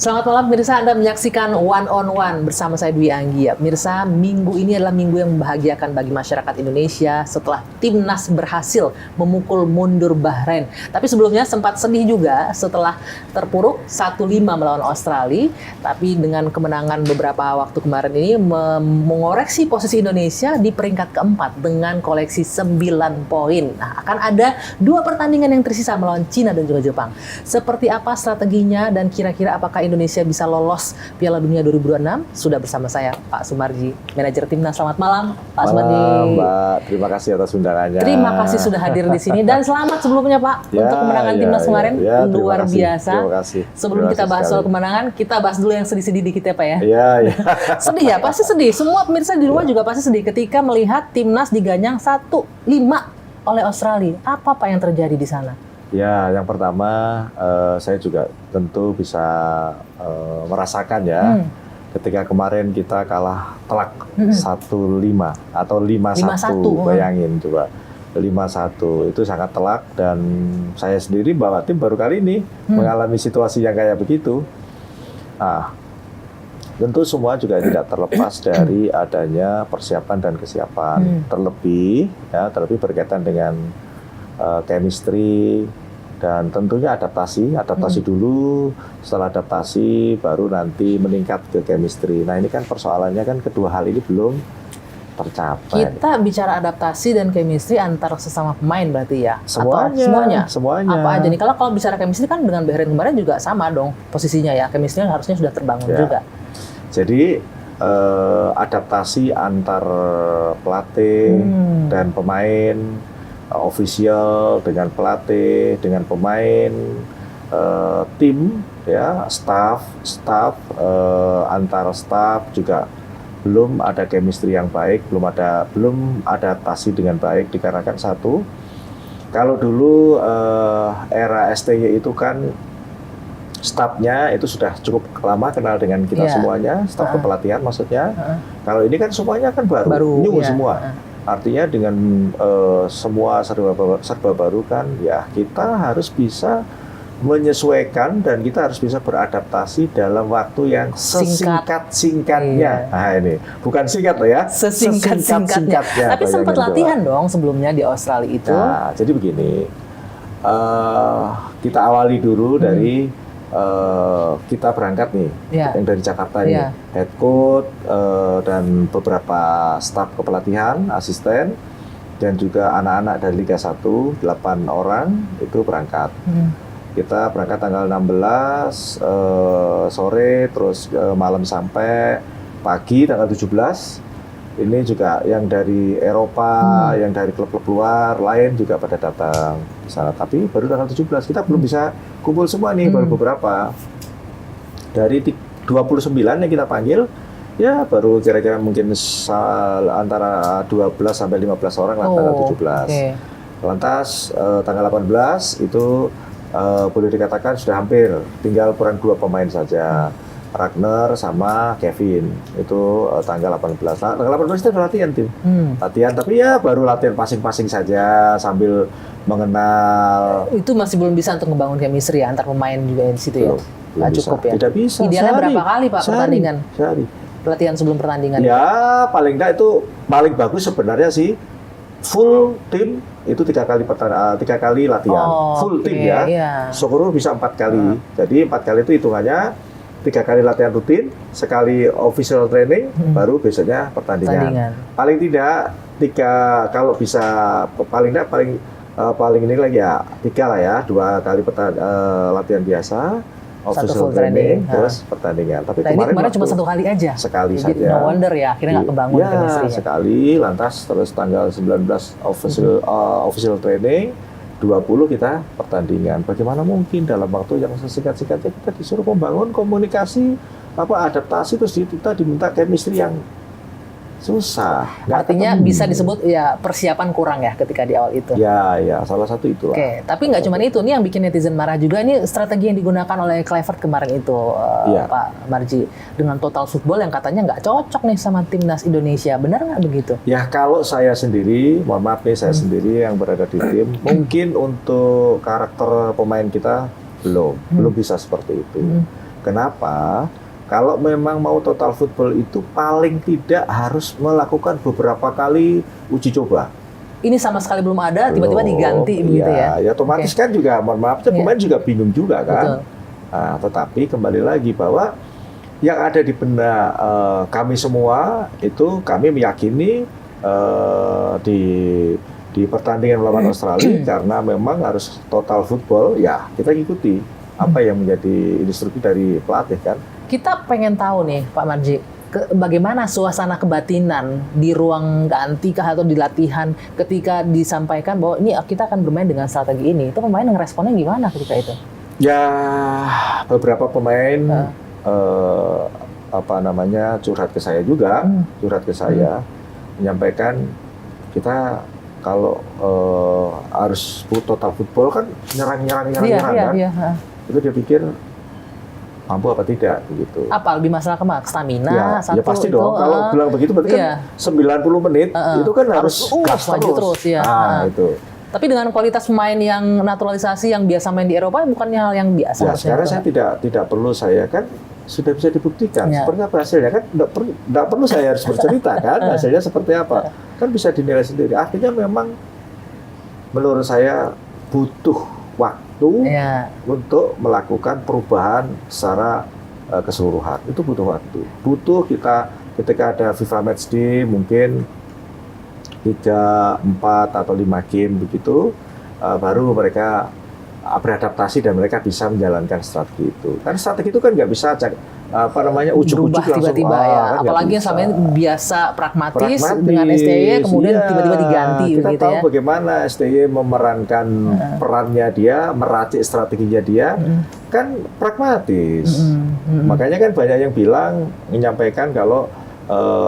Selamat malam pemirsa, Anda menyaksikan One on One bersama saya Dwi Anggia. Pemirsa, minggu ini adalah minggu yang membahagiakan bagi masyarakat Indonesia setelah timnas berhasil memukul mundur Bahrain. Tapi sebelumnya sempat sedih juga setelah terpuruk 1-5 melawan Australia. Tapi dengan kemenangan beberapa waktu kemarin ini mengoreksi posisi Indonesia di peringkat keempat dengan koleksi 9 poin. Nah, akan ada 2 pertandingan yang tersisa melawan Cina dan juga Jepang. Seperti apa strateginya dan kira-kira apakah Indonesia bisa lolos Piala Dunia 2026? Sudah bersama saya Pak Sumarji, manajer timnas. Selamat malam, Pak Sumarji. Malam, Mbak. Terima kasih atas undangannya. Terima kasih sudah hadir di sini dan selamat sebelumnya Pak untuk kemenangan timnas kemarin luar biasa. Terima kasih. Sebelum kita bahas soal kemenangan, kita bahas dulu yang sedih-sedih dikit ya Pak ya. Iya, iya. Sedih ya, pasti sedih. Semua pemirsa di rumah juga pasti sedih ketika melihat timnas diganyang 1-5 oleh Australia. Apa Pak yang terjadi di sana? Ya, yang pertama saya juga tentu bisa merasakan ya ketika kemarin kita kalah telak 1-5 atau 5-1, bayangin coba 5-1 itu sangat telak dan saya sendiri bawa tim baru kali ini mengalami situasi yang kayak begitu. Nah, tentu semua juga tidak terlepas dari adanya persiapan dan kesiapan terlebih berkaitan dengan chemistry dan tentunya adaptasi dulu, setelah adaptasi baru nanti meningkat ke chemistry. Nah ini kan persoalannya kan kedua hal ini belum tercapai. Kita bicara adaptasi dan chemistry antar sesama pemain berarti ya? Semuanya. Apa aja nih? Kalau bicara chemistry kan dengan Bahrain kemarin juga sama dong posisinya ya, chemistry harusnya sudah terbangun juga. Jadi adaptasi antar pelatih dan pemain, official dengan pelatih, dengan pemain, tim, ya, staff, antar staff juga belum ada chemistry yang baik, belum adaptasi dengan baik dikarenakan satu, kalau dulu era STY itu kan stafnya itu sudah cukup lama kenal dengan kita semuanya, staf kepelatihan maksudnya. Kalau ini kan semuanya kan baru new semua. Artinya dengan semua serba baru kan, ya kita harus bisa menyesuaikan dan kita harus bisa beradaptasi dalam waktu yang sesingkat-singkatnya. Nah ini, bukan singkat loh ya, sesingkat-singkatnya. Tapi sempat latihan dong sebelumnya di Australia itu. Nah, jadi begini, kita awali dulu dari kita berangkat nih, yang dari Jakarta nih, head coach dan beberapa staf kepelatihan, asisten, dan juga anak-anak dari Liga 1, 8 orang itu berangkat. Kita berangkat tanggal 16 sore, terus malam sampai pagi tanggal 17. Ini juga yang dari Eropa, yang dari klub-klub luar lain juga pada datang di sana. Tapi baru tanggal 17 kita belum bisa kumpul semua nih, baru beberapa. Dari 29 yang kita panggil, ya baru kira-kira mungkin antara 12 sampai 15 orang lah tanggal 17. Lantas tanggal 18 itu boleh dikatakan sudah hampir, tinggal kurang 2 pemain saja. Ragnar sama Kevin itu tanggal 18. Nah, tanggal 18 itu latihan tim. Latihan tapi ya baru latihan pasing-pasing saja sambil mengenal. Itu masih belum bisa untuk membangun chemistry ya antar pemain juga di situ ya. Nggak cukup ya. Tidak bisa. Idealnya berapa kali Pak pertandingan? Sehari. Pelatihan sebelum pertandingan. Ya paling enggak itu paling bagus sebenarnya sih full tim itu 3 kali latihan. Full tim ya. Syukur bisa 4 kali. Jadi 4 kali itu hitungannya 3 kali latihan rutin, sekali official training, baru besoknya pertandingan. Paling tidak 3, kalau bisa paling ini lagi ya 3 lah ya, 2 kali latihan biasa, official training, terus pertandingan. Tapi kemarin cuma 1 kali aja. Sekali jadi saja. No wonder ya, akhirnya nggak kebangun chemistry-nya. Sekali, lantas terus tanggal 19 official training. 20 kita pertandingan. Bagaimana mungkin dalam waktu yang sesingkat-singkatnya kita disuruh membangun komunikasi, adaptasi, terus kita diminta chemistry yang susah. Artinya bisa disebut ya persiapan kurang ya ketika di awal itu. Ya, salah satu itulah. Tapi nggak cuma itu, nih yang bikin netizen marah juga, ini strategi yang digunakan oleh Kluivert kemarin itu, Pak Marji, dengan total football yang katanya nggak cocok nih sama timnas Indonesia. Benar nggak begitu? Ya kalau saya sendiri, mohon maaf nih saya sendiri yang berada di tim, mungkin untuk karakter pemain kita belum bisa seperti itu. Kenapa? Kalau memang mau total football itu paling tidak harus melakukan beberapa kali uji coba. Ini sama sekali belum ada, tiba-tiba diganti begitu ya? Ya otomatis kan juga, mohon maaf, pemain juga bingung juga kan. Nah, tetapi kembali lagi bahwa yang ada di benak kami semua itu kami meyakini di pertandingan melawan Australia karena memang harus total football, ya kita ikuti apa yang menjadi instruksi dari pelatih kan. Kita pengen tahu nih Pak Marji, bagaimana suasana kebatinan di ruang ganti kah atau di latihan ketika disampaikan bahwa ini kita akan bermain dengan strategi ini, itu pemain yang responnya gimana ketika itu? Ya beberapa pemain curhat ke saya juga, menyampaikan kita kalau harus total football kan nyerang kan, itu dia pikir mampu apa tidak begitu. Apa lebih masalah stamina ya pasti dong. Kalau bilang begitu berarti kan 90 menit itu kan harus gas terus ya. Itu. Tapi dengan kualitas pemain yang naturalisasi yang biasa main di Eropa bukannya hal yang biasa. Ya, sekarang saya tidak perlu saya kan sudah bisa dibuktikan seperti apa hasilnya kan, tidak perlu saya harus bercerita kan hasilnya seperti apa, kan bisa dinilai sendiri. Artinya memang menurut saya butuh waktu untuk melakukan perubahan secara keseluruhan. Itu butuh waktu. Butuh kita ketika ada FIFA Matchday mungkin 3, 4 atau 5 game begitu, baru mereka beradaptasi dan mereka bisa menjalankan strategi itu. Kan strategi itu kan nggak bisa ujuk-ujuk langsung tiba-tiba ya. Kan apalagi yang selama ini biasa pragmatis dengan STY kemudian tiba-tiba diganti kita gitu tahu ya. bagaimana STY memerankan perannya dia, meracik strateginya dia, kan pragmatis. Makanya kan banyak yang menyampaikan kalau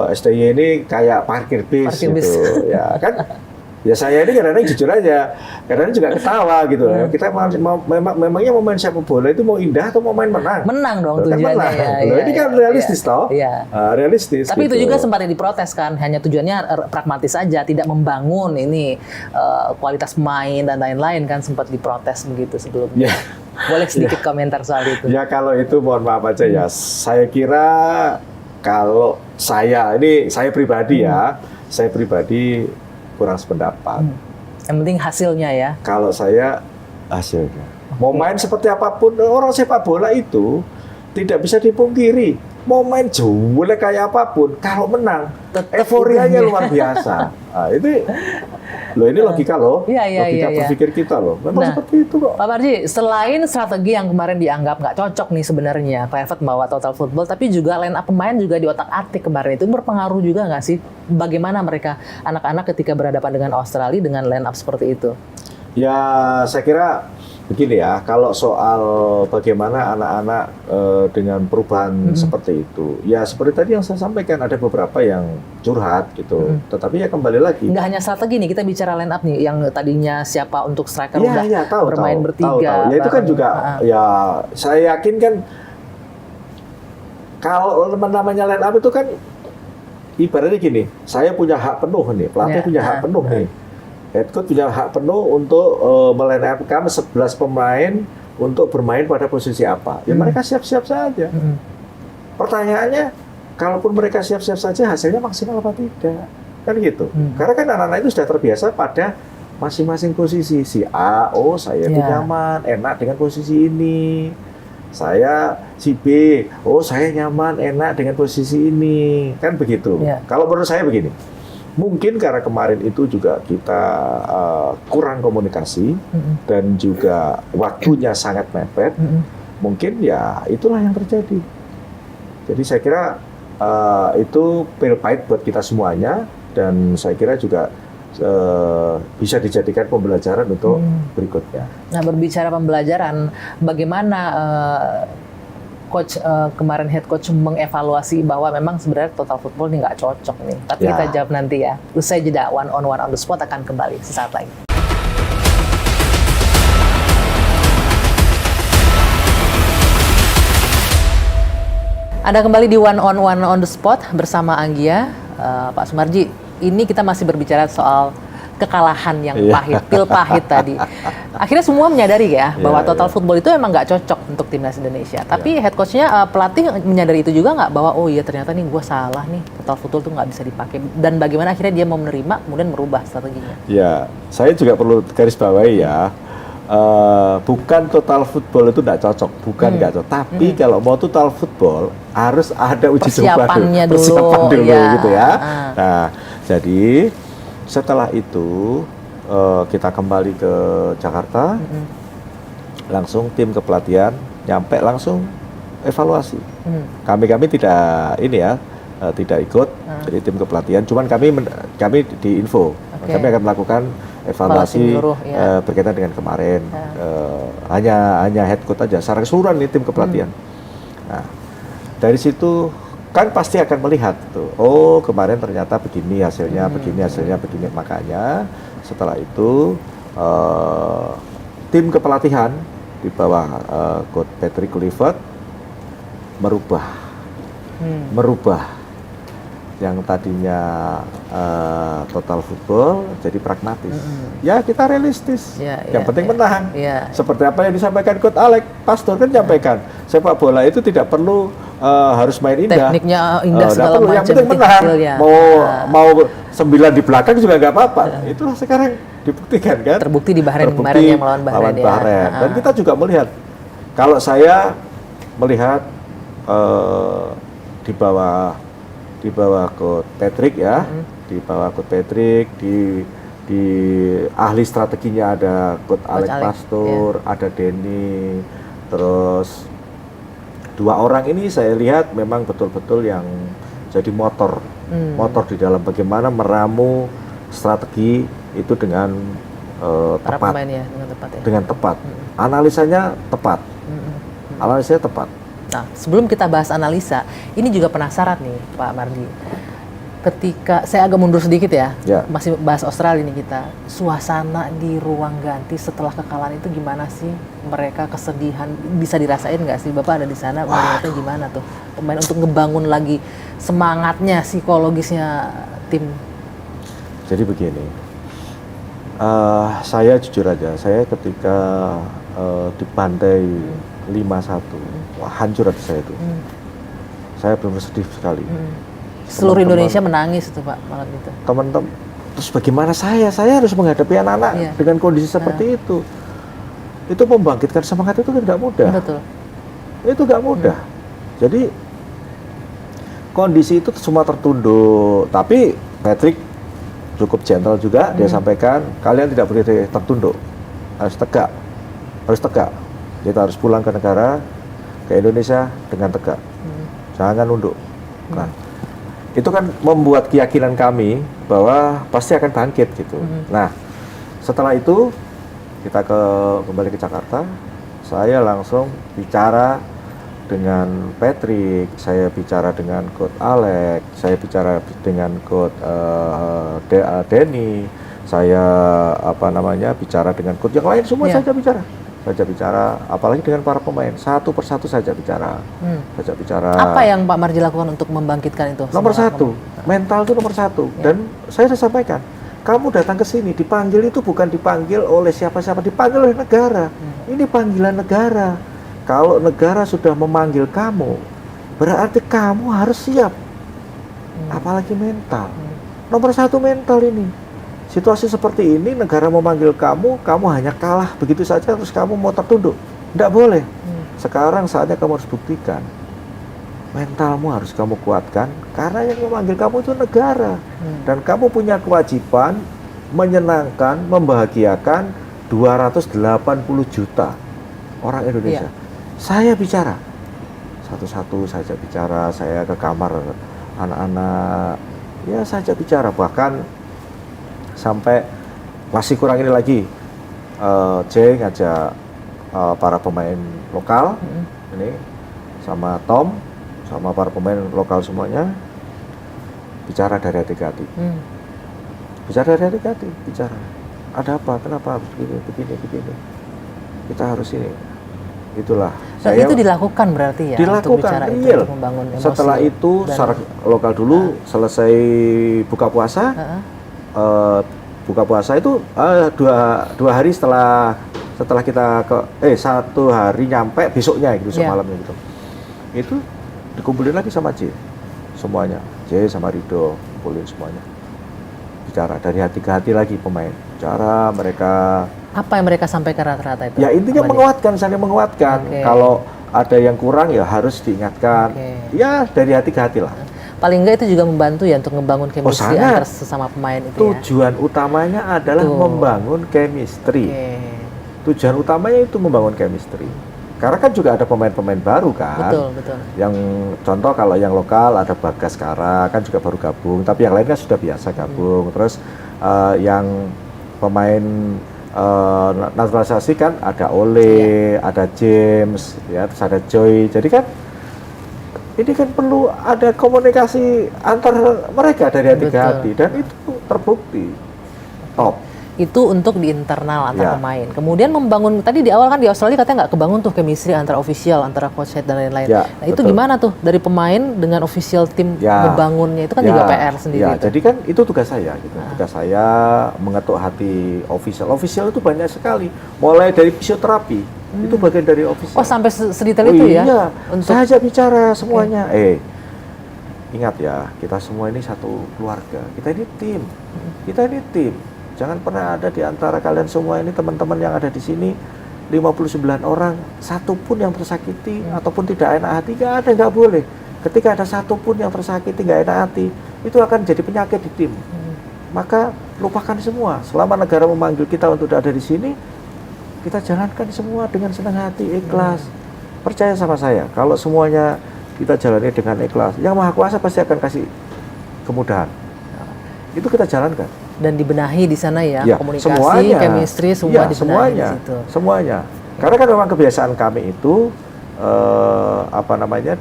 STY ini kayak parkir bis gitu. Ya kan. Ya saya ini kadang-kadang jujur aja, kadang-kadang juga ketawa gitu. Kita memangnya mau main sepak bola itu mau indah atau mau main menang? Menang dong tujuannya. Ini kan realistis toh? Realistis. Tapi gitu. itu juga sempat diprotes kan, hanya tujuannya pragmatis saja, tidak membangun ini kualitas pemain dan lain-lain kan, sempat diprotes begitu sebelumnya. Boleh sedikit komentar soal itu? Ya kalau itu mohon maaf aja ya. Saya kira kalau saya pribadi saya pribadi kurang sependapat. Yang penting hasilnya ya. Kalau saya hasilnya. Mau main seperti apapun, orang sepak bola itu tidak bisa dipungkiri. Mau main jelek kayak apapun, kalau menang, euforianya luar biasa. Nah, ini logika logika berpikir kita loh. Memang seperti itu kok. Pak Marji, selain strategi yang kemarin dianggap nggak cocok nih sebenarnya, Kluivert bawa total football, tapi juga line up pemain juga di otak-atik kemarin itu berpengaruh juga nggak sih? Bagaimana mereka anak-anak ketika berhadapan dengan Australia dengan line up seperti itu? Ya, saya kira begini ya, kalau soal bagaimana anak-anak dengan perubahan seperti itu, ya seperti tadi yang saya sampaikan, ada beberapa yang curhat gitu, tetapi ya kembali lagi. Nggak hanya strategi nih, kita bicara line up nih, yang tadinya siapa untuk striker udah bermain bertiga. Ya itu kan juga, ya saya yakin kan, kalau namanya line up itu kan, ibaratnya gini, saya punya hak penuh nih, pelatih punya hak penuh nih. Head coach punya hak penuh untuk meline-up-kan 11 pemain untuk bermain pada posisi apa. Ya mereka siap-siap saja. Pertanyaannya, kalaupun mereka siap-siap saja, hasilnya maksimal apa tidak? Kan gitu. Karena kan anak-anak itu sudah terbiasa pada masing-masing posisi. Si A, saya itu nyaman, enak dengan posisi ini. Saya si B, saya nyaman, enak dengan posisi ini. Kan begitu. Kalau menurut saya begini. Mungkin karena kemarin itu juga kita kurang komunikasi dan juga waktunya sangat mepet, mungkin ya itulah yang terjadi. Jadi saya kira itu pil pahit buat kita semuanya, dan saya kira juga bisa dijadikan pembelajaran untuk berikutnya. Nah, berbicara pembelajaran, bagaimana coach kemarin head coach mengevaluasi bahwa memang sebenarnya total football ini nggak cocok nih. Tapi kita jawab nanti ya. Usai jeda, one on the spot akan kembali sesaat lagi. Anda kembali di one on the spot bersama Anggia, Pak Sumarji. Ini kita masih berbicara soal kekalahan yang pahit, pil pahit tadi. Akhirnya semua menyadari ya bahwa total football itu emang nggak cocok untuk timnas Indonesia. Tapi head coachnya pelatih menyadari itu juga nggak, bahwa oh iya ternyata nih gue salah nih, total football tuh nggak bisa dipakai. Dan bagaimana akhirnya dia mau menerima kemudian merubah strateginya. Ya, saya juga perlu garis bawahi ya. Bukan total football itu tidak cocok, bukan nggak cocok. Tapi kalau mau total football harus ada uji coba dulu, persiapan dulu gitu ya. Nah, jadi setelah itu kita kembali ke Jakarta, langsung tim kepelatihan nyampe langsung evaluasi. Kami tidak ini ya, tidak ikut jadi tim kepelatihan. Cuman kami diinfo, kami akan melakukan evaluasi berkaitan dengan kemarin. Hanya head coach aja, secara keseluruhan ini tim kepelatihan. Nah, dari situ kan pasti akan melihat tuh, oh kemarin ternyata begini hasilnya, begini. Makanya setelah itu tim kepelatihan di bawah coach Patrick Kluivert merubah yang tadinya total football jadi pragmatis. Ya kita realistis. Yang penting menang. Seperti apa yang disampaikan coach Alex Pastor kan menyampaikan, sepak bola itu tidak perlu harus main indah. Tekniknya indah segala macam. Yang penting menang. Mau 9 di belakang juga nggak apa-apa. Itulah sekarang dibuktikan kan. Terbukti di Bahrain kemarin yang melawan Bahrain. Dan kita juga melihat, kalau saya melihat di bawah coach Patrick ya, di bawah coach Patrick, di ahli strateginya ada coach Alex Pastor, ada Denny, terus 2 orang ini saya lihat memang betul-betul yang jadi motor di dalam bagaimana meramu strategi itu dengan tepat, dengan tepat. Analisanya tepat, analisanya tepat. Nah, sebelum kita bahas analisa, ini juga penasaran nih Pak Mardi. Ketika saya agak mundur sedikit ya, masih bahas Australia nih kita. Suasana di ruang ganti setelah kekalahan itu gimana sih? Mereka kesedihan bisa dirasain nggak sih? Bapak ada di sana, melihatnya gimana tuh? Pemain untuk ngebangun lagi semangatnya, psikologisnya tim. Jadi begini, saya jujur aja, saya ketika dibantai 5-1, wah hancur hati saya itu. Saya benar sedih sekali. Seluruh Indonesia menangis itu Pak malam itu. Teman-teman, terus bagaimana saya harus menghadapi anak-anak dengan kondisi seperti itu. Itu membangkitkan semangat itu kan nggak mudah. Betul. Itu nggak mudah. Jadi kondisi itu semua tertunduk. Tapi Patrick cukup gentle juga, dia sampaikan kalian tidak boleh tertunduk, harus tegak, kita harus pulang ke negara, ke Indonesia dengan tegak, jangan nunduk. Nah, itu kan membuat keyakinan kami bahwa pasti akan bangkit gitu. Nah, setelah itu kita kembali ke Jakarta, saya langsung bicara dengan Patrick, saya bicara dengan coach Alex, saya bicara dengan coach Denny, saya bicara dengan coach yang lain semua. Saja bicara, apalagi dengan para pemain, satu persatu saja bicara. Apa yang Pak Mardi lakukan untuk membangkitkan itu? Nomor satu, mental itu nomor satu. Dan saya sudah sampaikan, kamu datang ke sini dipanggil itu bukan dipanggil oleh siapa-siapa, dipanggil oleh negara. Ini panggilan negara. Kalau negara sudah memanggil kamu, berarti kamu harus siap. Apalagi mental. Nomor satu mental ini. Situasi seperti ini, negara memanggil kamu hanya kalah begitu saja terus kamu mau tertunduk. Tidak boleh. Sekarang saatnya kamu harus buktikan. Mentalmu harus kamu kuatkan, karena yang memanggil kamu itu negara. Dan kamu punya kewajiban menyenangkan, membahagiakan 280 juta orang Indonesia. Saya bicara, satu-satu saja bicara, saya ke kamar anak-anak, ya saja bicara, bahkan sampai masih kurang ini lagi, Jay ngajak para pemain lokal, ini sama Tom, sama para pemain lokal semuanya, bicara dari hati ke hati. Bicara dari hati ke hati, bicara. Ada apa? Kenapa begini? Kita harus ini. Itulah. Dan itu dilakukan berarti ya? Dilakukan, untuk bicara real. Untuk membangun emosi. Setelah itu, secara lokal dulu, selesai buka puasa, buka puasa itu dua hari setelah kita satu hari nyampe besoknya gitu semalamnya gitu. Itu dikumpulin lagi sama J semuanya, J sama Rido kumpulin semuanya, bicara dari hati ke hati lagi pemain, cara mereka apa yang mereka sampaikan rata-rata itu? Ya intinya menguatkan, saling menguatkan. Kalau ada yang kurang ya harus diingatkan. Ya dari hati ke hati lah. Paling enggak itu juga membantu ya untuk membangun chemistry antar sesama pemain itu. Tujuan utamanya adalah membangun chemistry. Tujuan utamanya itu membangun chemistry. Karena kan juga ada pemain-pemain baru kan. Betul. Yang contoh kalau yang lokal ada Bagas Kara kan juga baru gabung, tapi yang lain kan sudah biasa gabung. Terus yang pemain naturalisasi kan ada Ole, ada James, ya, terus ada Joy. Jadi kan ini kan perlu ada komunikasi antar mereka dari hati ke hati, dan itu terbukti top. Itu untuk di internal antar pemain. Kemudian membangun, tadi di awal kan di Australia katanya nggak kebangun tuh chemistry antara official, antara coach head dan lain-lain. Nah itu gimana tuh dari pemain dengan official tim membangunnya, itu kan juga PR sendiri. Jadi kan itu tugas saya gitu. Tugas saya mengetuk hati official. Official itu banyak sekali, mulai dari fisioterapi, itu bagian dari official. Oh sampai sedetail itu ya? Iya, saya aja bicara semuanya. Ingat ya, kita semua ini satu keluarga, kita ini tim. Jangan pernah ada di antara kalian semua ini, teman-teman yang ada di sini 59 orang, satu pun yang tersakiti ataupun tidak enak hati, nggak boleh. Ketika ada satu pun yang tersakiti, nggak enak hati, itu akan jadi penyakit di tim. Maka lupakan semua. Selama negara memanggil kita untuk ada di sini, kita jalankan semua dengan senang hati, ikhlas. Percaya sama saya, kalau semuanya kita jalani dengan ikhlas, Yang Maha Kuasa pasti akan kasih kemudahan. Itu kita jalankan. Dan dibenahi di sana ya, komunikasi, chemistry, semua dibenahi di situ. Semuanya. Karena kan memang kebiasaan kami itu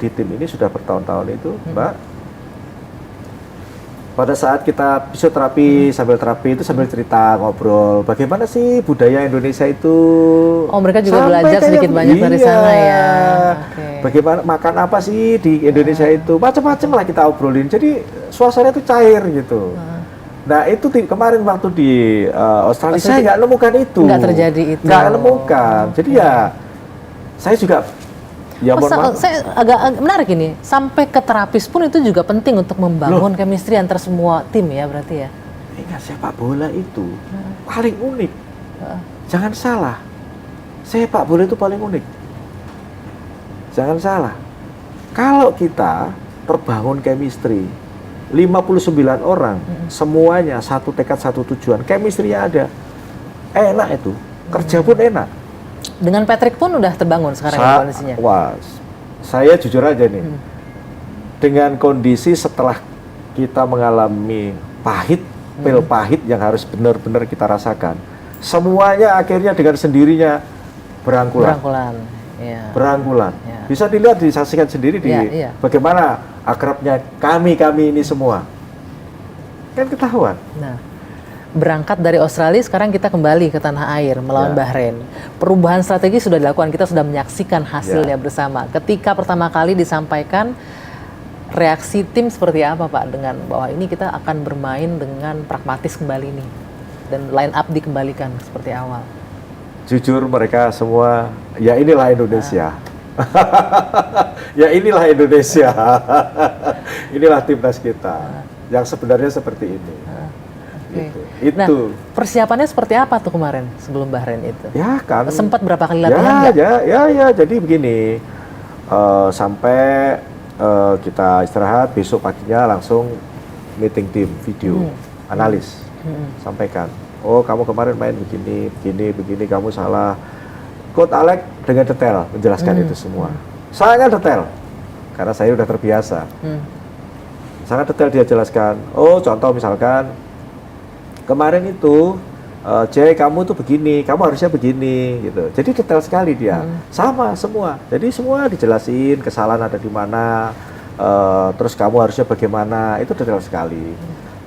di tim ini sudah bertahun-tahun itu, Mbak. Pada saat kita fisioterapi sambil terapi itu sambil cerita, ngobrol, bagaimana sih budaya Indonesia itu? Oh, mereka juga belajar sedikit banyak dari sana ya. Bagaimana makan apa sih di Indonesia itu? Macam-macam lah kita obrolin. Jadi suasana itu cair gitu. Nah itu kemarin waktu di Australia saya nggak nemukan itu. Nggak terjadi itu. Nggak nemukan. Jadi saya juga saya agak menarik ini. Sampai ke terapis pun itu juga penting untuk membangun chemistry antar semua tim ya berarti ya. Ingat sepak bola itu paling unik. Jangan salah. Sepak bola itu paling unik. Jangan salah. Kalau kita terbangun chemistry 59 orang, semuanya satu tekad, satu tujuan, chemistry-nya ada. Enak itu, kerja pun enak. Dengan Patrick pun udah terbangun sekarang kondisinya. Wah, saya jujur aja nih, dengan kondisi setelah kita mengalami pil pahit yang harus benar-benar kita rasakan, semuanya akhirnya dengan sendirinya berangkulan. Bisa dilihat, disaksikan sendiri bagaimana akrabnya kami ini semua. Kan ketahuan. Nah, berangkat dari Australia sekarang kita kembali ke tanah air melawan Bahrain. Perubahan strategi sudah dilakukan, kita sudah menyaksikan hasilnya bersama. Ketika pertama kali disampaikan, reaksi tim seperti apa Pak dengan bahwa ini kita akan bermain dengan pragmatis kembali nih dan line up dikembalikan seperti awal? Jujur mereka semua, ya inilah Indonesia. Ya inilah Indonesia. Inilah timnas kita yang sebenarnya seperti ini. Itu. Nah, persiapannya seperti apa tuh kemarin sebelum Bahrain itu? Ya kan. Sempat berapa kali latihan nggak? Ya. Jadi begini, sampai kita istirahat, besok paginya langsung meeting tim video, analis, sampaikan. Oh kamu kemarin main begini, kamu salah. Coach Alex dengan detail menjelaskan itu semua. Sangat detail, karena saya sudah terbiasa. Sangat detail dia jelaskan. Oh contoh misalkan, kemarin itu, kamu tuh begini, kamu harusnya begini, gitu. Jadi detail sekali dia. Sama semua. Jadi semua dijelasin, kesalahan ada di mana, terus kamu harusnya bagaimana, itu detail sekali.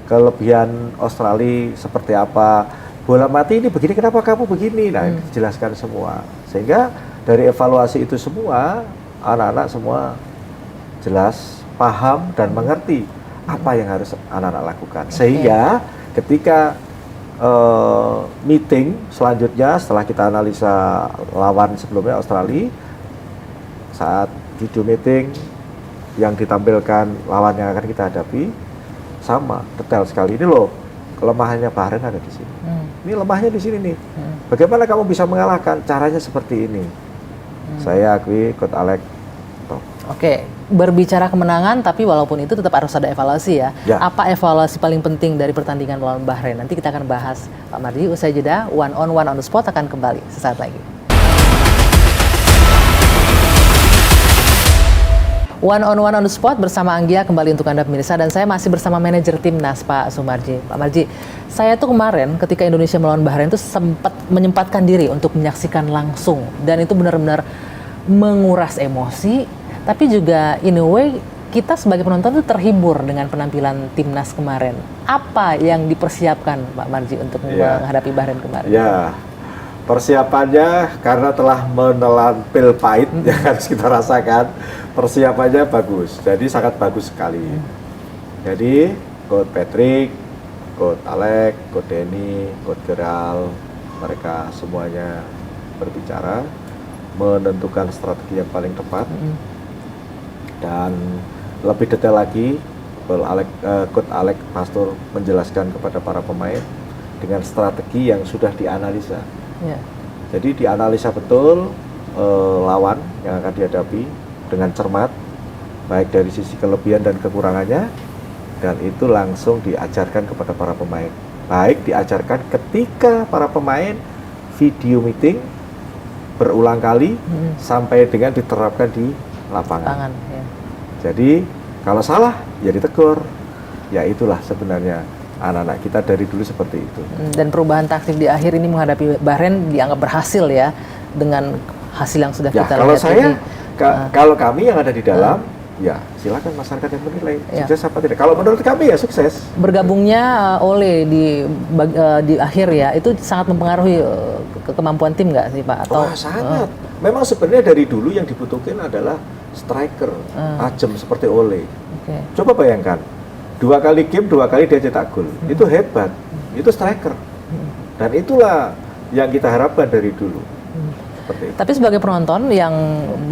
Kelebihan Australia seperti apa, bola mati ini begini, kenapa kamu begini, nah dijelaskan semua. Sehingga dari evaluasi itu semua, anak-anak semua jelas, paham, dan mengerti apa yang harus anak-anak lakukan. Sehingga ketika meeting selanjutnya setelah kita analisa lawan sebelumnya Australia, saat video meeting yang ditampilkan lawan yang akan kita hadapi sama detail sekali. Ini loh kelemahannya Bahrain ada di sini. Ini lemahnya di sini nih. Bagaimana kamu bisa mengalahkan? Caranya seperti ini. Saya akui Coach Alex top. Oke, berbicara kemenangan, tapi walaupun itu tetap harus ada evaluasi ya. Apa evaluasi paling penting dari pertandingan melawan Bahrain? Nanti kita akan bahas, Pak Marji. Usai jeda, one on the spot akan kembali sesaat lagi. One on the spot bersama Anggia kembali untuk Anda pemirsa, dan saya masih bersama manajer timnas Pak Sumarji. Pak Marji, saya tuh kemarin ketika Indonesia melawan Bahrain itu sempat menyempatkan diri untuk menyaksikan langsung, dan itu benar-benar menguras emosi, tapi juga in a way kita sebagai penonton itu terhibur dengan penampilan timnas kemarin. Apa yang dipersiapkan Pak Marji untuk menghadapi Bahrain kemarin? Ya, persiapannya karena telah menelan pil pahit yang harus kita rasakan, persiapannya bagus, jadi sangat bagus sekali. Jadi Coach Patrick, Coach Alex, Coach Denny, Coach Geral, mereka semuanya berbicara, menentukan strategi yang paling tepat, dan lebih detail lagi, Coach Alex Pastor menjelaskan kepada para pemain dengan strategi yang sudah dianalisa. Jadi dianalisa betul lawan yang akan dihadapi dengan cermat, baik dari sisi kelebihan dan kekurangannya, dan itu langsung diajarkan kepada para pemain. Baik diajarkan ketika para pemain video meeting berulang kali sampai dengan diterapkan di lapangan. Jadi kalau salah ya ditegur. Ya itulah sebenarnya anak-anak kita dari dulu seperti itu. Dan perubahan taktik di akhir ini menghadapi Bahrain dianggap berhasil ya, dengan hasil yang sudah kita kalau lihat saya, kalau kami yang ada di dalam, ya silakan masyarakat yang menilai sukses apa tidak. Kalau menurut kami ya sukses. Bergabungnya Ole di akhir ya, itu sangat mempengaruhi kemampuan tim nggak sih Pak? Atau sangat. Memang sebenarnya dari dulu yang dibutuhkan adalah striker tajam seperti Ole. Coba bayangkan, 2 kali game 2 kali dia cetak gol, itu hebat, itu striker, dan itulah yang kita harapkan dari dulu. Tapi sebagai penonton yang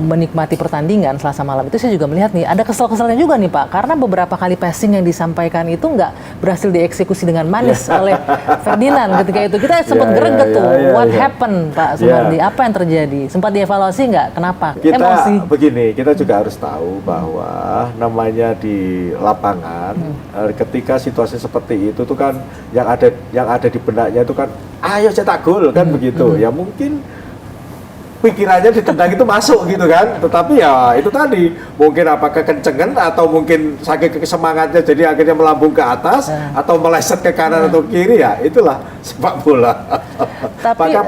menikmati pertandingan Selasa malam itu, saya juga melihat nih ada kesel-keselnya juga nih Pak, karena beberapa kali passing yang disampaikan itu nggak berhasil dieksekusi dengan manis oleh Ferdinand ketika itu. Kita sempat greget tuh, what happened Pak Sumardi, apa yang terjadi? Sempat dievaluasi nggak? Kenapa? Kita emosi. Begini, kita juga harus tahu bahwa namanya di lapangan, ketika situasi seperti itu tuh kan yang ada di benaknya itu kan, ayo cetak gol kan begitu. Ya mungkin pikirannya ditendang itu masuk gitu kan, tetapi ya itu tadi mungkin apakah kencengan atau mungkin saking semangatnya jadi akhirnya melambung ke atas atau meleset ke kanan atau kiri, ya itulah sepak bola. Maka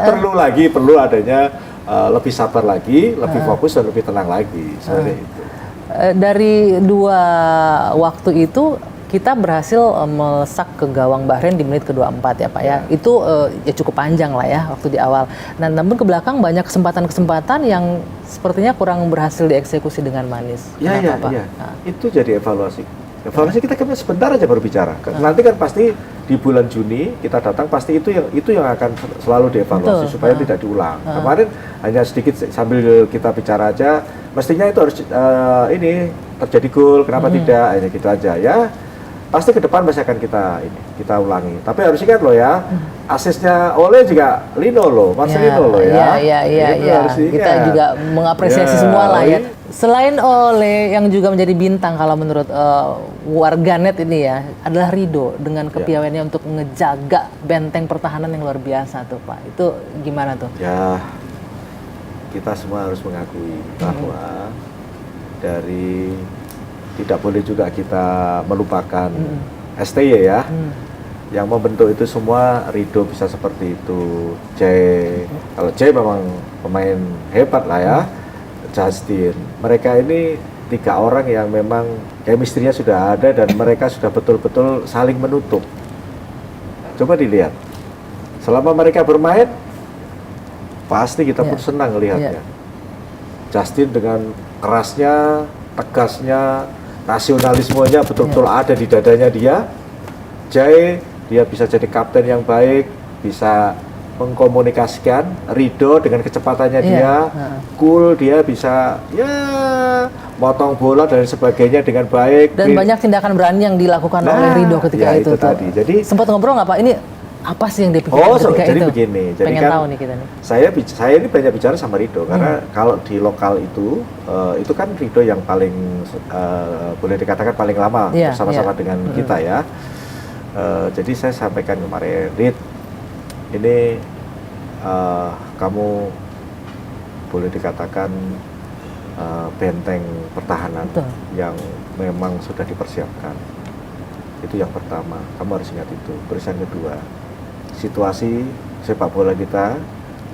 perlu adanya lebih sabar lagi, lebih fokus dan lebih tenang lagi seperti itu. Dari 2 waktu itu kita berhasil melesak ke gawang Bahrain di menit ke-24 ya Pak ya. Itu ya cukup panjang lah ya waktu di awal. Nah, namun ke belakang banyak kesempatan-kesempatan yang sepertinya kurang berhasil dieksekusi dengan manis. Iya. Itu jadi evaluasi. Evaluasi kita kan sebentar aja berbicara. Nanti kan pasti di bulan Juni kita datang, pasti itu yang akan selalu dievaluasi supaya tidak diulang. Kemarin hanya sedikit sambil kita bicara aja, mestinya itu harus ini terjadi gol, kenapa tidak? Hanya gitu aja ya. Pasti ke depan masih akan kita ulangi. Tapi harus ingat loh ya, asisnya Ole juga Lino loh, Marcelino loh ya. Iya. Kita juga mengapresiasi semua lah ya. Selain Ole yang juga menjadi bintang kalau menurut warganet ini ya, adalah Rido dengan kepiawaiannya untuk ngejaga benteng pertahanan yang luar biasa tuh Pak. Itu gimana tuh? Ya, kita semua harus mengakui bahwa dari tidak boleh juga kita melupakan STY ya, yang membentuk itu semua. Rido bisa seperti itu, kalau memang pemain hebat lah ya, Justin, mereka ini 3 orang yang memang chemistry-nya sudah ada dan mereka sudah betul-betul saling menutup. Coba dilihat, selama mereka bermain, pasti kita pun senang melihatnya. Justin dengan kerasnya, tegasnya, nasionalismenya betul-betul ada di dadanya dia. Jay dia bisa jadi kapten yang baik, bisa mengkomunikasikan, ridho dengan kecepatannya dia, cool, dia bisa ya motong bola dan sebagainya dengan baik. Dan banyak tindakan berani yang dilakukan oleh Ridho ketika ya itu. Tadi. Jadi sempat ngobrol nggak Pak? Ini apa sih yang dipikirkan ketika jadi itu? Begini, jadi pengen kan tahu nih kita nih. Saya ini banyak bicara sama Ridho karena kalau di lokal itu kan Ridho yang paling boleh dikatakan paling lama bersama-sama dengan kita ya. Jadi saya sampaikan kemarin, Rid, ini kamu boleh dikatakan benteng pertahanan yang memang sudah dipersiapkan. Itu yang pertama, kamu harus ingat itu. Terus yang kedua, situasi sepak bola kita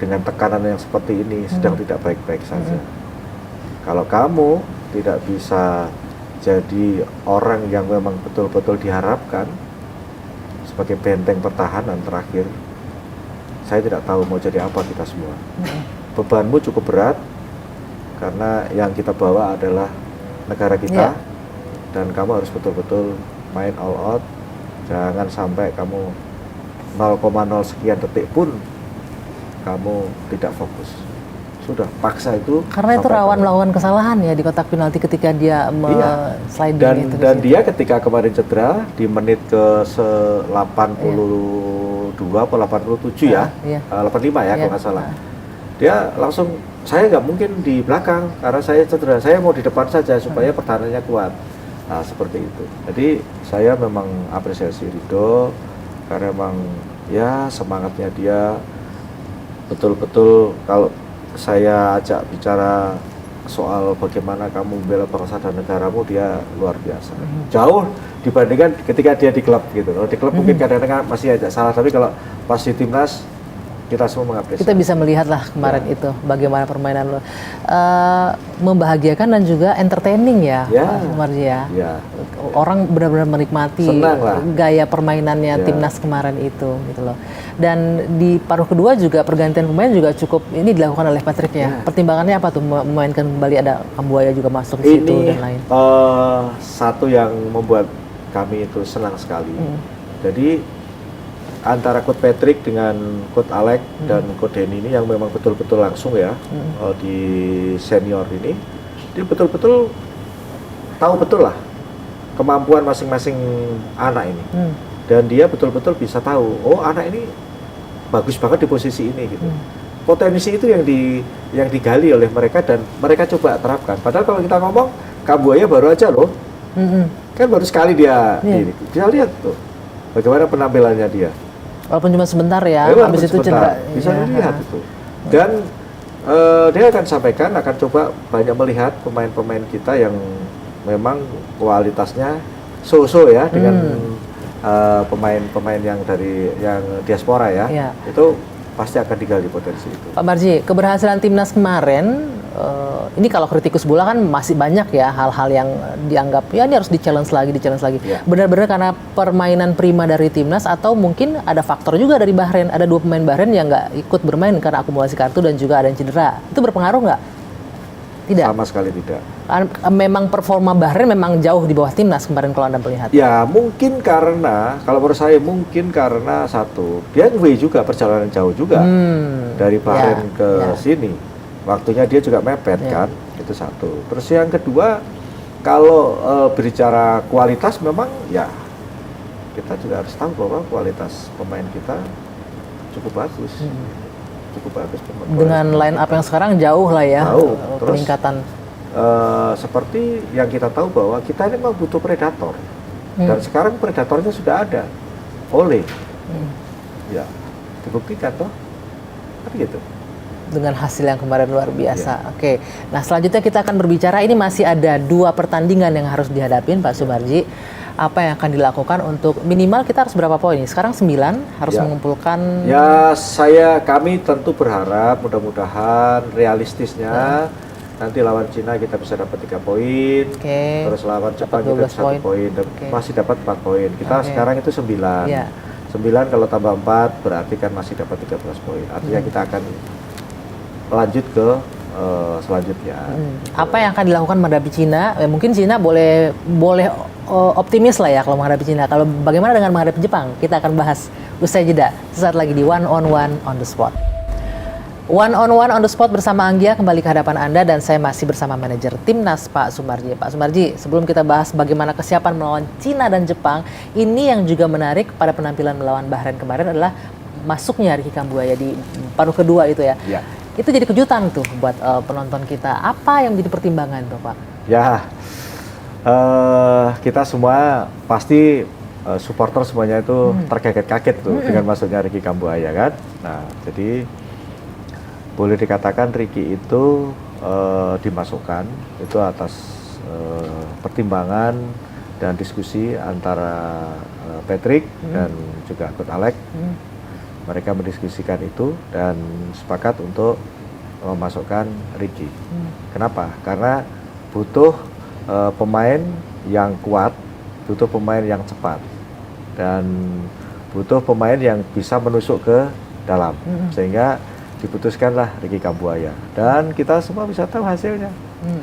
dengan tekanan yang seperti ini sedang tidak baik-baik saja. Kalau kamu tidak bisa jadi orang yang memang betul-betul diharapkan sebagai benteng pertahanan terakhir, saya tidak tahu mau jadi apa kita semua. Bebanmu cukup berat karena yang kita bawa adalah negara kita, dan kamu harus betul-betul main all out. Jangan sampai kamu 0,0 sekian detik pun kamu tidak fokus. Sudah paksa itu. Karena itu rawan melakukan kesalahan ya di kotak penalti ketika dia sliding itu. Dan dia ketika kemarin cedera di menit ke 82 atau 87 ya, 85 ya kalau nggak salah. Dia langsung, saya nggak mungkin di belakang karena saya cedera, saya mau di depan saja supaya pertahanannya kuat. Nah seperti itu. Jadi saya memang apresiasi Ridho karena memang ya semangatnya dia betul-betul. Kalau saya ajak bicara soal bagaimana kamu membela bangsa dan negaramu, dia luar biasa. Jauh dibandingkan ketika dia di klub gitu. Kalau di klub mungkin kadang-kadang masih agak salah, tapi kalau pas di timnas kita semua mengapresiasi. Kita bisa melihat lah kemarin itu bagaimana permainan lo membahagiakan dan juga entertaining ya, Pak Sumarji ya. Orang benar-benar menikmati gaya permainannya timnas kemarin itu gitu loh. Dan di paruh kedua juga pergantian pemain juga cukup ini dilakukan oleh Patrick ya. Pertimbangannya apa tuh memainkan kembali, ada Kambuaya juga masuk di situ dan lain. Satu yang membuat kami itu senang sekali. Jadi antara Coach Patrick dengan Coach Alex dan Coach Denny ini yang memang betul-betul langsung ya di senior ini, dia betul-betul tahu betul lah kemampuan masing-masing anak ini, dan dia betul-betul bisa tahu, oh anak ini bagus banget di posisi ini gitu. Potensi itu yang digali oleh mereka dan mereka coba terapkan. Padahal kalau kita ngomong Kambuaya baru aja loh, kan baru sekali dia bisa lihat tuh bagaimana penampilannya dia. Walaupun cuma sebentar ya, habis itu cedera. Bisa dilihat itu. Dan dia akan sampaikan, akan coba banyak melihat pemain-pemain kita yang memang kualitasnya so-so ya dengan pemain-pemain yang dari yang diaspora ya. Itu pasti akan digali potensi itu. Pak Marji, keberhasilan timnas kemarin, ini kalau kritikus bola kan masih banyak ya hal-hal yang dianggap ya ini harus di-challenge lagi. Benar-benar karena permainan prima dari timnas atau mungkin ada faktor juga dari Bahrain, ada 2 pemain Bahrain yang nggak ikut bermain karena akumulasi kartu dan juga ada yang cedera. Itu berpengaruh nggak? Tidak. Sama sekali tidak. Memang performa Bahrain memang jauh di bawah timnas kemarin kalau Anda melihat. Ya mungkin karena, kalau menurut saya mungkin karena satu, dia away juga, perjalanan jauh juga dari Bahrain ke sini. Waktunya dia juga mepet kan, itu satu. Terus yang kedua, kalau berbicara kualitas memang ya kita juga harus tahu bahwa kualitas pemain kita cukup bagus. Cukup bagus dengan line up yang sekarang jauh lah ya peningkatan. Seperti yang kita tahu bahwa kita ini memang butuh predator dan sekarang predatornya sudah ada, ya dibuktikan toh, kan gitu. Dengan hasil yang kemarin luar biasa. Oke, nah selanjutnya kita akan berbicara, ini masih ada 2 pertandingan yang harus dihadapin Pak Sumarji. Apa yang akan dilakukan untuk minimal kita harus berapa poin? Sekarang 9 harus mengumpulkan. Ya kami tentu berharap mudah-mudahan realistisnya nanti lawan Cina kita bisa dapat 3 poin. Terus lawan Jepang kita 1 poin. Masih dapat 4 poin. Kita sekarang itu 9. 9 kalau tambah 4 berarti kan masih dapat 13 poin. Artinya kita akan lanjut ke selanjutnya. Apa yang akan dilakukan menghadapi Cina? Mungkin Cina boleh optimis lah ya kalau menghadapi Cina. Kalau bagaimana dengan menghadapi Jepang? Kita akan bahas usai jeda sesaat lagi di One on One on the Spot. One on the Spot bersama Anggia kembali ke hadapan Anda dan saya masih bersama manajer Timnas Pak Sumarji. Pak Sumarji, sebelum kita bahas bagaimana kesiapan melawan Cina dan Jepang, ini yang juga menarik pada penampilan melawan Bahrain kemarin adalah masuknya Ricky Kambuaya di paruh kedua itu ya. Ya. Itu jadi kejutan tuh buat penonton kita. Apa yang menjadi pertimbangan tuh Pak? Ya, kita semua pasti supporter semuanya itu terkaget-kaget tuh dengan masuknya Ricky Kambuaya kan. Nah, jadi boleh dikatakan Ricky itu dimasukkan itu atas pertimbangan dan diskusi antara Patrick dan juga Coach Alex. Mereka mendiskusikan itu dan sepakat untuk memasukkan Ricky. Kenapa? Karena butuh pemain yang kuat, butuh pemain yang cepat, dan butuh pemain yang bisa menusuk ke dalam. Sehingga diputuskanlah Ricky Kambuaya. Dan kita semua bisa tahu hasilnya.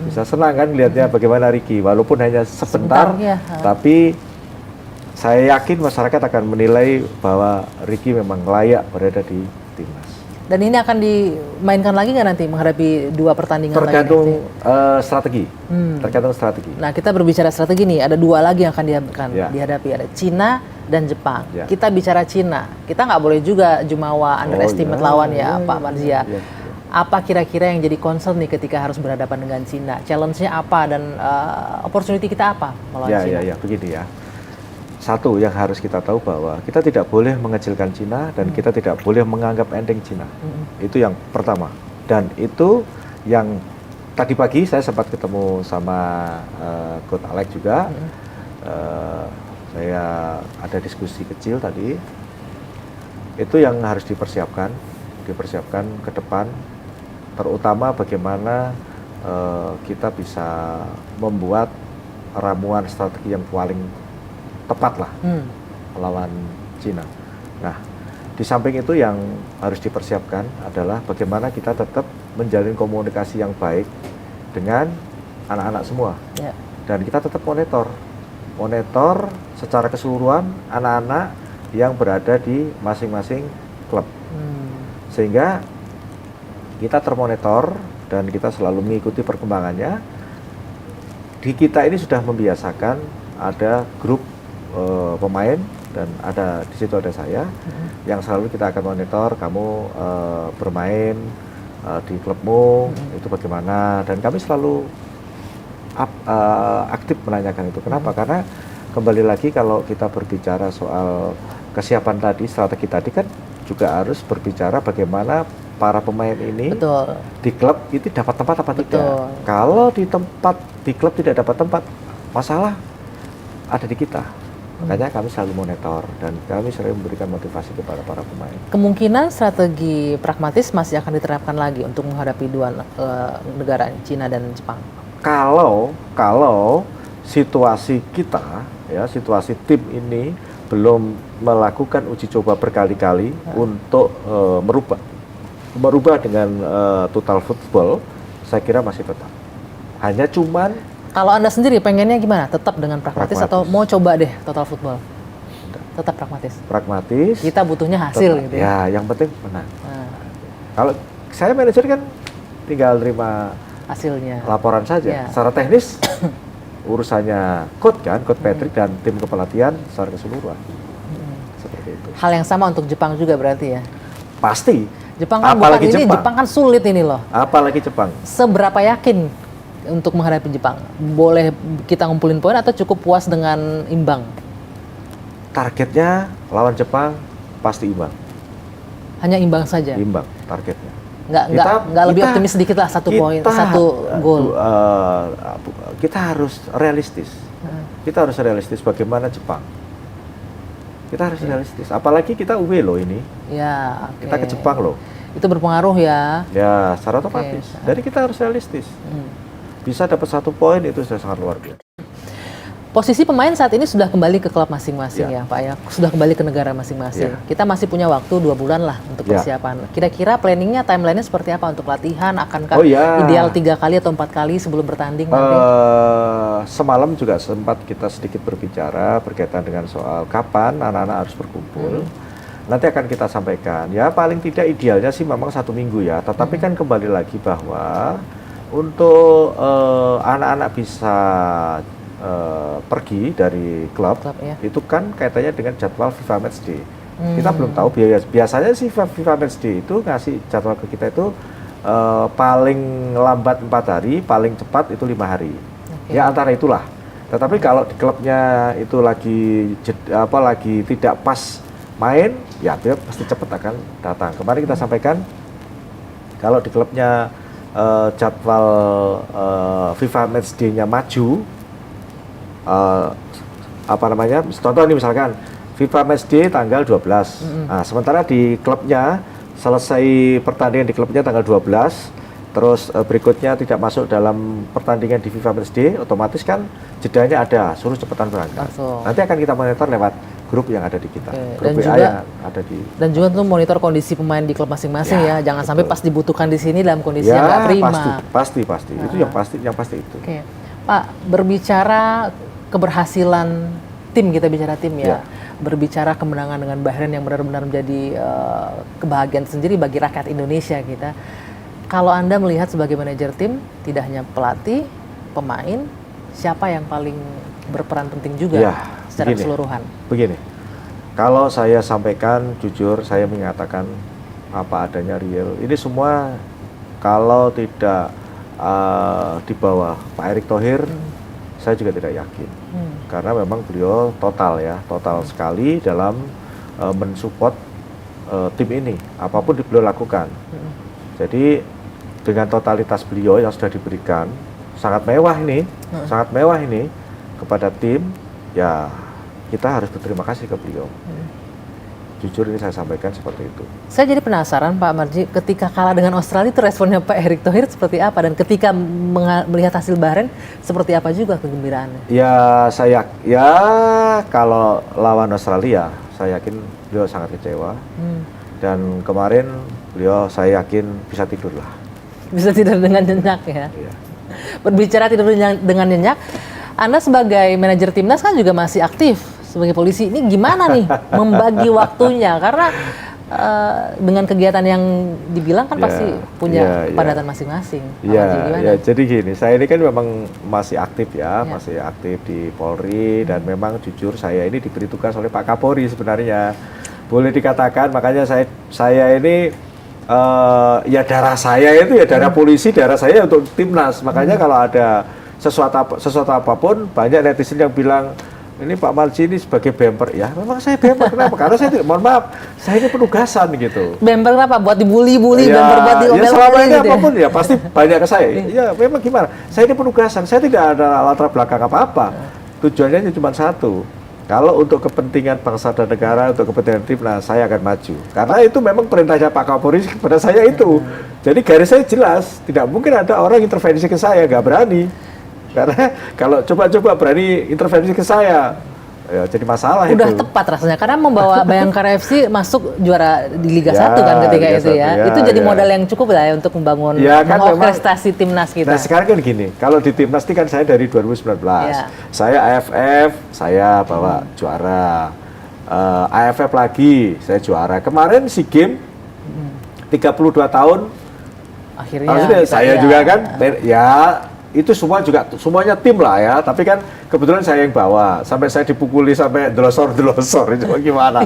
Bisa senang kan lihatnya bagaimana Ricky, walaupun hanya sebentar ya. Tapi saya yakin masyarakat akan menilai bahwa Ricky memang layak berada di timnas. Dan ini akan dimainkan lagi nggak nanti menghadapi dua pertandingan tergantung lagi? Strategi. Tergantung strategi. Nah, kita berbicara strategi nih, ada dua lagi yang akan dihadapi, ada Cina dan Jepang. Ya. Kita bicara Cina, kita nggak boleh juga jumawa underestimate lawan ya Pak Marzia. Ya. Apa kira-kira yang jadi concern nih ketika harus berhadapan dengan Cina? Challenge-nya apa dan opportunity kita apa melawan Cina? Ya, begini ya. Satu yang harus kita tahu bahwa kita tidak boleh mengecilkan Cina dan kita tidak boleh menganggap enteng Cina. Itu yang pertama. Dan itu yang tadi pagi saya sempat ketemu sama Coach Alex juga. Saya ada diskusi kecil tadi. Itu yang harus dipersiapkan ke depan. Terutama bagaimana kita bisa membuat ramuan strategi yang paling tepat lah melawan Cina. Nah, di samping itu yang harus dipersiapkan adalah bagaimana kita tetap menjalin komunikasi yang baik dengan anak-anak semua. Ya. Dan kita tetap monitor secara keseluruhan anak-anak yang berada di masing-masing klub. Sehingga kita termonitor dan kita selalu mengikuti perkembangannya. Di kita ini sudah membiasakan ada grup pemain dan di situ ada saya yang selalu kita akan monitor kamu bermain di klubmu itu bagaimana, dan kami selalu aktif menanyakan itu. Kenapa? Karena kembali lagi kalau kita berbicara soal kesiapan tadi, strategi tadi kan juga harus berbicara bagaimana para pemain ini di klub itu dapat tempat apa tidak. Kalau di klub tidak dapat tempat, masalah ada di kita. Makanya kami selalu monitor dan kami selalu memberikan motivasi kepada para pemain. Kemungkinan strategi pragmatis masih akan diterapkan lagi untuk menghadapi dua negara, Cina dan Jepang. Kalau situasi kita, ya situasi tim ini belum melakukan uji coba berkali-kali untuk merubah dengan total football, saya kira masih tetap. Hanya cuman. Kalau Anda sendiri pengennya gimana? Tetap dengan pragmatis atau mau coba deh total football? Tetap pragmatis. Pragmatis. Kita butuhnya hasil gitu ya. Ya, yang penting menang. Kalau saya manajer kan tinggal terima hasilnya. Laporan saja. Ya. Secara teknis urusannya coach Patrick dan tim kepelatihan secara keseluruhan. Seperti itu. Hal yang sama untuk Jepang juga berarti ya? Pasti. Jepang kan apalagi Jepang kan sulit ini loh. Apalagi Jepang. Seberapa yakin untuk menghadapi Jepang? Boleh kita ngumpulin poin atau cukup puas dengan imbang? Targetnya lawan Jepang pasti imbang. Hanya imbang saja? Imbang targetnya. Nggak lebih optimis sedikit lah, satu poin, satu gol. Kita harus realistis. Kita harus realistis bagaimana Jepang. Kita harus realistis. Apalagi kita away loh ini. Ya, kita ke Jepang loh. Itu berpengaruh ya? Ya, secara otomatis. Jadi kita harus realistis. Bisa dapat 1 poin itu sudah sangat luar biasa. Posisi pemain saat ini sudah kembali ke klub masing-masing ya Pak ya, sudah kembali ke negara masing-masing. Kita masih punya waktu 2 bulan lah untuk persiapan. Kira-kira planningnya, timelinenya seperti apa untuk latihan? Akankah ideal 3 kali atau 4 kali sebelum bertanding nanti? Semalam juga sempat kita sedikit berbicara berkaitan dengan soal kapan anak-anak harus berkumpul. Nanti akan kita sampaikan. Ya paling tidak idealnya sih memang 1 minggu ya. Tetapi kan kembali lagi bahwa untuk anak-anak bisa pergi dari klub itu kan kaitannya dengan jadwal FIFA Matchday. Kita belum tahu biasanya sih FIFA Matchday itu ngasih jadwal ke kita itu paling lambat 4 hari, paling cepat itu 5 hari. Ya antara itulah. Tetapi kalau di klubnya itu lagi tidak pas main, ya dia pasti cepat akan datang. Kemarin kita sampaikan kalau di klubnya jadwal FIFA Matchday-nya maju, contoh ini misalkan FIFA Matchday tanggal 12. Nah, sementara di klubnya selesai pertandingan di klubnya tanggal 12, terus berikutnya tidak masuk dalam pertandingan di FIFA Matchday, otomatis kan jedanya ada, suruh cepetan berangkat. Nanti akan kita monitor lewat grup yang ada di kita. Grup WA yang ada di. Dan juga tuh monitor kondisi pemain di klub masing-masing ya. Jangan sampai pas dibutuhkan di sini dalam kondisi yang nggak prima. Pasti. Itu yang pasti itu. Pak, berbicara keberhasilan tim, kita bicara tim ya. Berbicara kemenangan dengan Bahrain yang benar-benar menjadi kebahagiaan sendiri bagi rakyat Indonesia kita. Kalau Anda melihat sebagai manajer tim, tidak hanya pelatih, pemain, siapa yang paling berperan penting juga secara keseluruhan? Begini, kalau saya sampaikan jujur, saya menyatakan apa adanya real. Ini semua kalau tidak di bawah Pak Erick Thohir, saya juga tidak yakin. Karena memang beliau total sekali dalam mensupport tim ini, apapun beliau lakukan. Jadi dengan totalitas beliau yang sudah diberikan, sangat mewah ini kepada tim, ya kita harus berterima kasih ke beliau. Jujur ini saya sampaikan seperti itu. Saya jadi penasaran Pak Marji, ketika kalah dengan Australia itu responnya Pak Erick Thohir seperti apa, dan ketika melihat hasil Bahrain seperti apa juga kegembiraannya? Ya kalau lawan Australia saya yakin beliau sangat kecewa. Dan kemarin beliau saya yakin bisa tidur lah. Bisa tidur dengan nyenyak ya. Berbicara tidur dengan nyenyak, Anda sebagai manajer timnas kan juga masih aktif sebagai polisi. Ini gimana nih membagi waktunya? Karena dengan kegiatan yang dibilang kan pasti punya kepadatan masing-masing. Jadi gini, saya ini kan memang masih aktif masih aktif di Polri, dan memang jujur saya ini diberi tugas oleh Pak Kapolri sebenarnya. Boleh dikatakan, makanya saya ini darah saya itu darah polisi, darah saya untuk timnas. Makanya kalau ada sesuatu apapun, banyak netizen yang bilang, ini Pak Marji ini sebagai bemper. Ya memang saya bemper, kenapa? Karena saya mohon maaf, saya ini penugasan gitu. Bemper kenapa? Buat dibully-bully, bemper buat diomel-omel ya selama ini gitu apapun ya pasti banyak ke saya. Ya memang gimana, saya ini penugasan, saya tidak ada latar belakang apa-apa. Tujuannya cuma satu, kalau untuk kepentingan bangsa dan negara, untuk kepentingan timnas, saya akan maju. Karena itu memang perintahnya Pak Kapolri kepada saya itu. Jadi garis saya jelas, tidak mungkin ada orang intervensi ke saya, nggak berani. Karena kalau coba-coba berani intervensi ke saya, ya jadi masalah. Udah itu tepat rasanya, karena membawa Bayangkara FC masuk juara di Liga 1 kan ketika itu ya. Itu jadi modal yang cukup lah ya untuk membangun prestasi timnas kita. Nah sekarang kan gini, kalau di timnas ini kan saya dari 2019, saya AFF, saya bawa juara, AFF lagi, saya juara. Kemarin SEA Games 32 tahun, akhirnya saya juga kan, itu semuanya tim lah ya, tapi kan kebetulan saya yang bawa, sampai saya dipukuli sampai delosor itu gimana?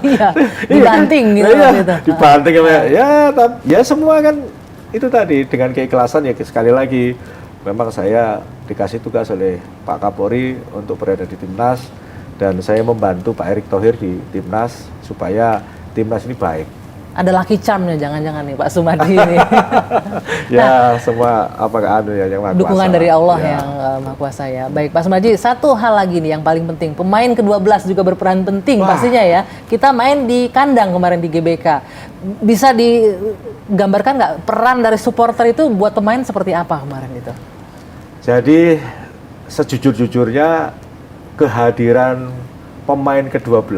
Dibanting gitu. Dibanting ya semua kan itu tadi dengan keikhlasan ya. Sekali lagi memang saya dikasih tugas oleh Pak Kapolri untuk berada di timnas, dan saya membantu Pak Erick Thohir di timnas supaya timnas ini baik. Ada lucky charm-nya jangan-jangan nih Pak Sumardi ini. Semua yang Maha dukungan Kuasa. Dari Allah yang Maha Kuasa ya. Baik Pak Sumardi, satu hal lagi nih yang paling penting, pemain ke-12 juga berperan penting pastinya ya. Kita main di kandang kemarin di GBK. Bisa digambarkan nggak peran dari supporter itu buat pemain seperti apa kemarin itu? Jadi sejujur-jujurnya kehadiran pemain ke-12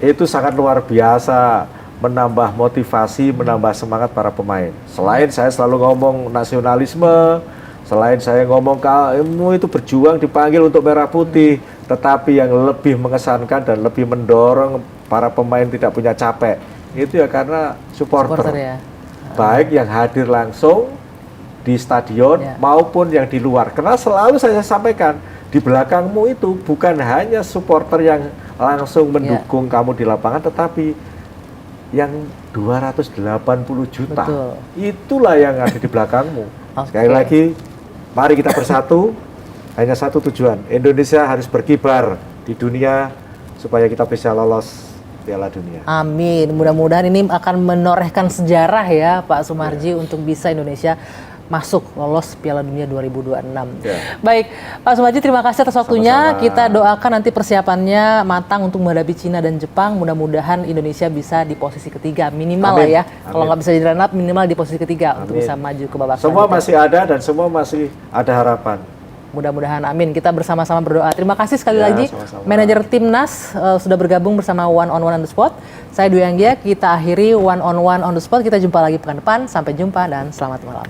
itu sangat luar biasa, menambah motivasi, menambah semangat para pemain. Selain saya selalu ngomong nasionalisme, selain saya ngomong kamu itu berjuang dipanggil untuk merah putih, tetapi yang lebih mengesankan dan lebih mendorong para pemain tidak punya capek, itu ya karena supporter ya. Baik yang hadir langsung di stadion maupun yang di luar. Karena selalu saya sampaikan, di belakangmu itu bukan hanya supporter yang langsung mendukung kamu di lapangan, tetapi yang 280 juta. Betul. Itulah yang ada di belakangmu. Sekali lagi, mari kita bersatu, hanya satu tujuan, Indonesia harus berkibar di dunia supaya kita bisa lolos Piala Dunia. Amin. Mudah-mudahan ini akan menorehkan sejarah ya Pak Sumarji untuk bisa Indonesia masuk lolos Piala Dunia 2026. Baik, Pak Sumarji, terima kasih atas waktunya. Sama-sama. Kita doakan nanti persiapannya matang untuk menghadapi Cina dan Jepang. Mudah-mudahan Indonesia bisa di posisi ketiga minimal lah ya. Kalau nggak bisa di run up, minimal di posisi ketiga untuk bisa maju ke babak selanjutnya. Semua masih ada dan semua masih ada harapan. Mudah-mudahan, amin. Kita bersama-sama berdoa. Terima kasih sekali lagi, manajer Timnas sudah bergabung bersama One on One on the Spot. Saya Dwi Anggia. Kita akhiri One on One on the Spot. Kita jumpa lagi pekan depan. Sampai jumpa dan selamat malam.